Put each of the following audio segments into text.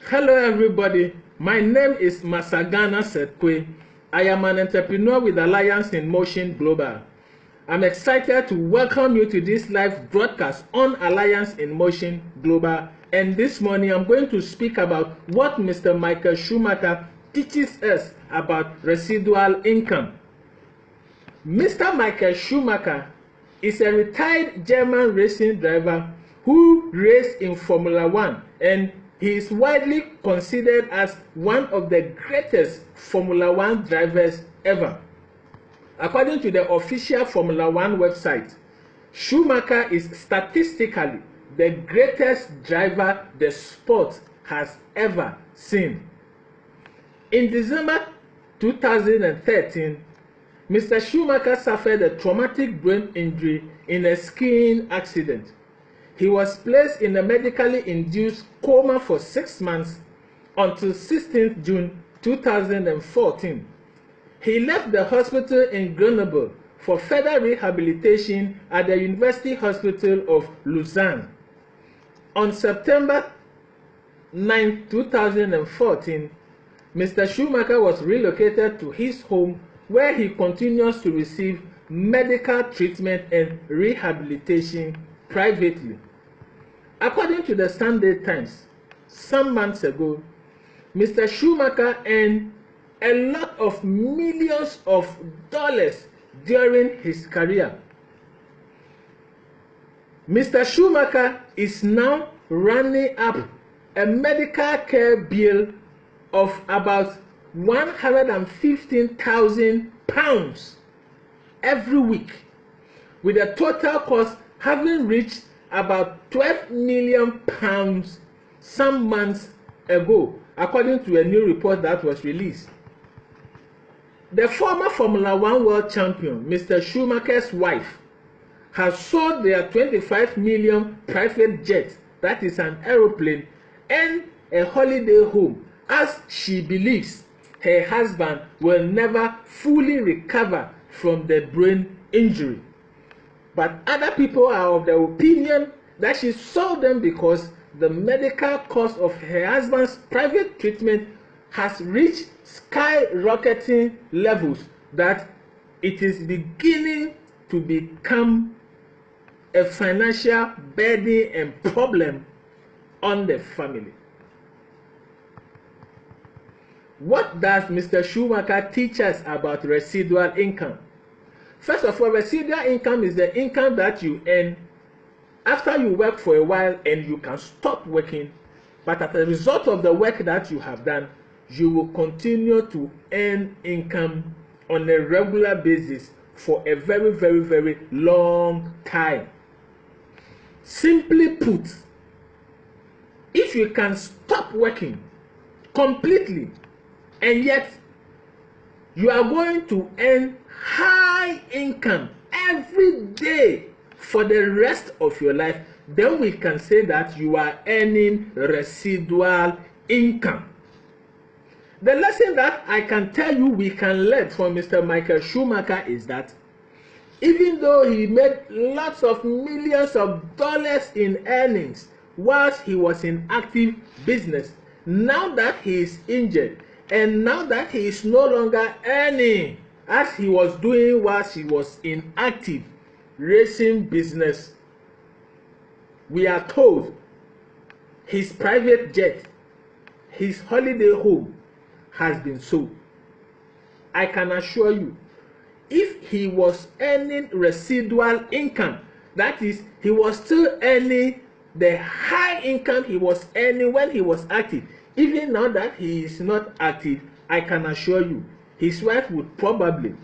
Hello everybody, my name is Masagana Sethaimkwei. I am an entrepreneur with Alliance in Motion Global. I'm excited to welcome you to this live broadcast on Alliance in Motion Global, and this morning I'm going to speak about what Mr. Michael Schumacher teaches us about residual income. Mr. Michael Schumacher is a retired German racing driver who raced in Formula 1, and he is widely considered as one of the greatest Formula 1 drivers ever. According to the official Formula 1 website, Schumacher is statistically the greatest driver the sport has ever seen. In December 2013, Mr. Schumacher suffered a traumatic brain injury in a skiing accident. He was placed in a medically induced coma for 6 months until 16 June 2014. He left the hospital in Grenoble for further rehabilitation at the University Hospital of Lausanne. On September 9, 2014, Mr. Schumacher was relocated to his home where he continues to receive medical treatment and rehabilitation privately. According to the Sunday Times, some months ago, Mr. Schumacher earned a lot of millions of dollars during his career. Mr. Schumacher is now running up a medical care bill of about £115,000 every week, with a total cost having reached about £12 million some months ago, according to a new report that was released. The former Formula 1 world champion, Mr. Schumacher's wife, has sold their $25 million private jet, that is an aeroplane, and a holiday home, as she believes her husband will never fully recover from the brain injury. But other people are of the opinion that she sold them because the medical cost of her husband's private treatment has reached skyrocketing levels that it is beginning to become a financial burden and problem on the family. What does Mr. Schumacher teach us about residual income? First of all, residual income is the income that you earn after you work for a while and you can stop working, but as a result of the work that you have done, you will continue to earn income on a regular basis for a very, very, very long time. Simply put, if you can stop working completely and yet you are going to earn high income every day for the rest of your life, then we can say that you are earning residual income. The lesson that I can tell you we can learn from Mr. Michael Schumacher is that even though he made lots of millions of dollars in earnings whilst he was in active business, now that he is injured and now that he is no longer earning as he was doing whilst he was in active racing business, we are told his private jet, his holiday home has been sold. I can assure you, if he was earning residual income, that is, he was still earning the high income he was earning when he was active, even now that he is not active, I can assure you, his wife would probably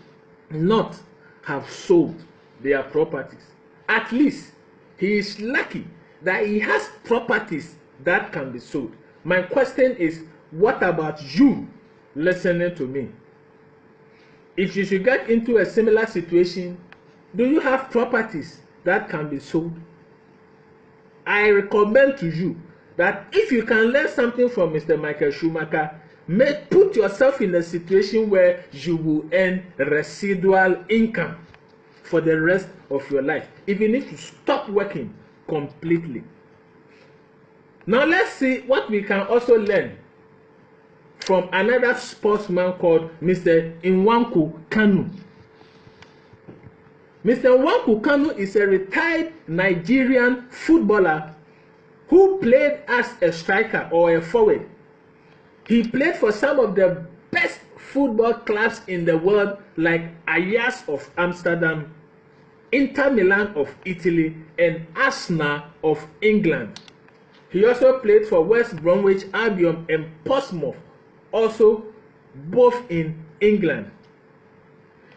not have sold their properties. At least he is lucky that he has properties that can be sold. My question is, what about you listening to me? If you should get into a similar situation, do you have properties that can be sold? I recommend to you that if you can learn something from Mr. Michael Schumacher, put yourself in a situation where you will earn residual income for the rest of your life, even if you stop working completely. Now let's see what we can also learn from another sportsman called Mr. Nwankwo Kanu. Mr. Nwankwo Kanu is a retired Nigerian footballer who played as a striker or a forward. He played for some of the best football clubs in the world like Ajax of Amsterdam, Inter Milan of Italy, and Arsenal of England. He also played for West Bromwich Albion and Portsmouth, also both in England.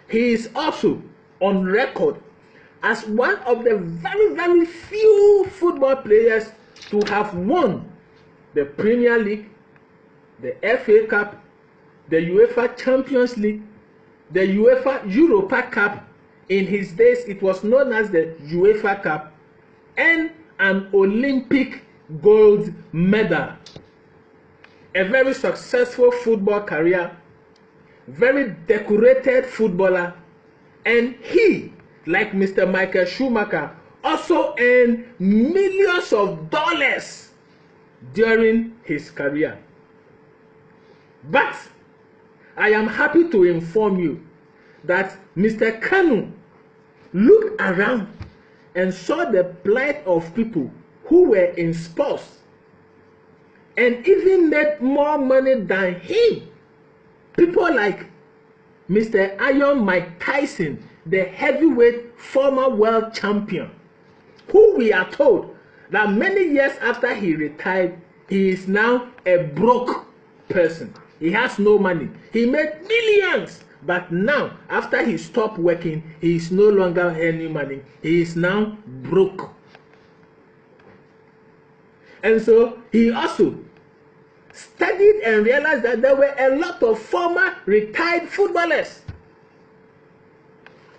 He is also on record as one of the very few football players to have won the Premier League, the FA Cup, the UEFA Champions League, the UEFA Europa Cup. In his days, it was known as the UEFA Cup, and an Olympic gold medal. A very successful football career, very decorated footballer, and he, like Mr. Michael Schumacher, also earned millions of dollars during his career. But I am happy to inform you that Mr. Kanu looked around and saw the plight of people who were in sports and even made more money than him. People like Mr. Iron Mike Tyson, the heavyweight former world champion, who we are told that many years after he retired, he is now a broke person. He has no money. He made millions, but now, after he stopped working, he is no longer earning money. He is now broke. And so he also studied and realized that there were a lot of former retired footballers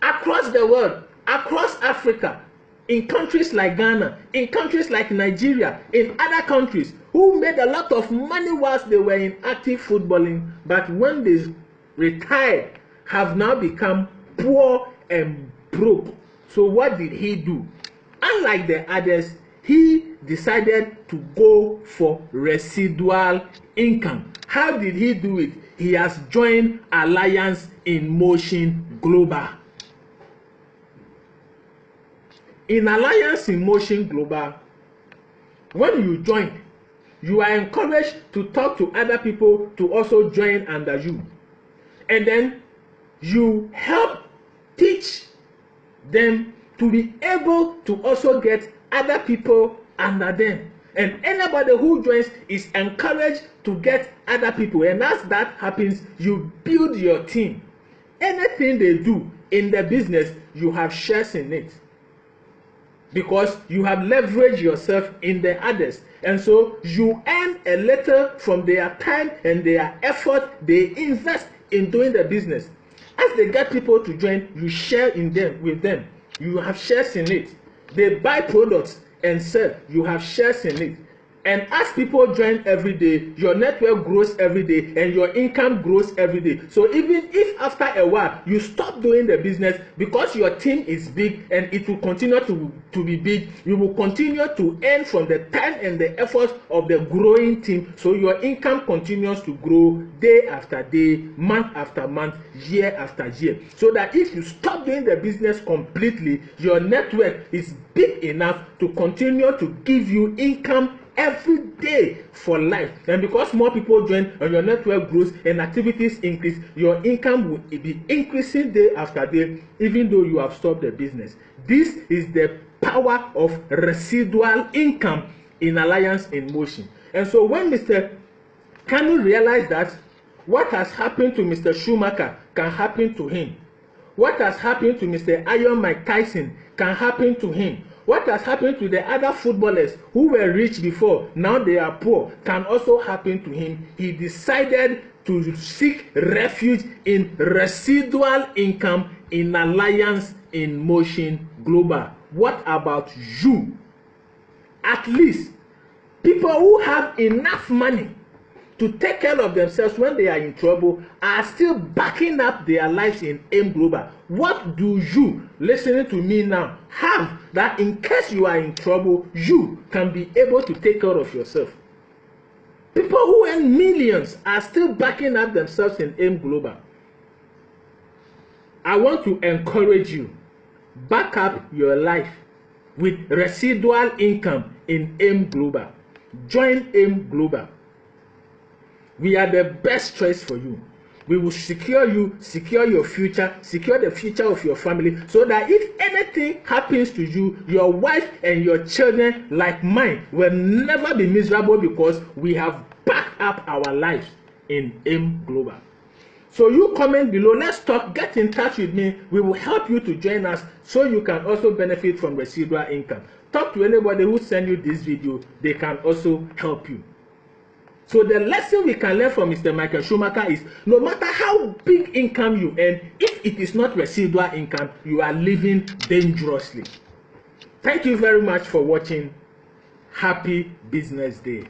across the world, across Africa, in countries like Ghana, in countries like Nigeria, in other countries, who made a lot of money whilst they were in active footballing, but when they retired, have now become poor and broke. So what did he do? Unlike the others, he decided to go for residual income. How did he do it? He has joined Alliance in Motion Global. In Alliance in Motion Global, when you join, you are encouraged to talk to other people to also join under you. And then you help teach them to be able to also get other people under them. And anybody who joins is encouraged to get other people. And as that happens, you build your team. Anything they do in the business, you have shares in it, because you have leveraged yourself in the others. And so you earn a little from their time and their effort they invest in doing the business. As they get people to join, you share in them with them. You have shares in it. They buy products and sell. You have shares in it. And as people join every day, your network grows every day and your income grows every day. So even if after a while you stop doing the business, because your team is big and it will continue to be big, you will continue to earn from the time and the effort of the growing team. So your income continues to grow day after day, month after month, year after year. So that if you stop doing the business completely, your network is big enough to continue to give you income every day for life. And because more people join and your network grows and activities increase, your income will be increasing day after day, even though you have stopped the business. This is the power of residual income in Alliance in Motion. And so when Mr. Kanu realized that what has happened to Mr. Schumacher can happen to him, what has happened to Mr. Iron Mike Tyson can happen to him, what has happened to the other footballers who were rich before, now they are poor, can also happen to him. He decided to seek refuge in residual income in Alliance in Motion Global. What about you? At least people who have enough money to take care of themselves when they are in trouble are still backing up their lives in AIM Global. What do you, listening to me now, have that in case you are in trouble, you can be able to take care of yourself? People who earn millions are still backing up themselves in AIM Global. I want to encourage you, back up your life with residual income in AIM Global. Join AIM Global. We are the best choice for you. We will secure you, secure your future, secure the future of your family, so that if anything happens to you, your wife and your children, like mine, will never be miserable, because we have backed up our lives in AIM Global. So you comment below, let's talk, get in touch with me. We will help you to join us so you can also benefit from residual income. Talk to anybody who send you this video, they can also help you. So the lesson we can learn from Mr. Michael Schumacher is, no matter how big income you earn, if it is not residual income, you are living dangerously. Thank you very much for watching. Happy Business Day.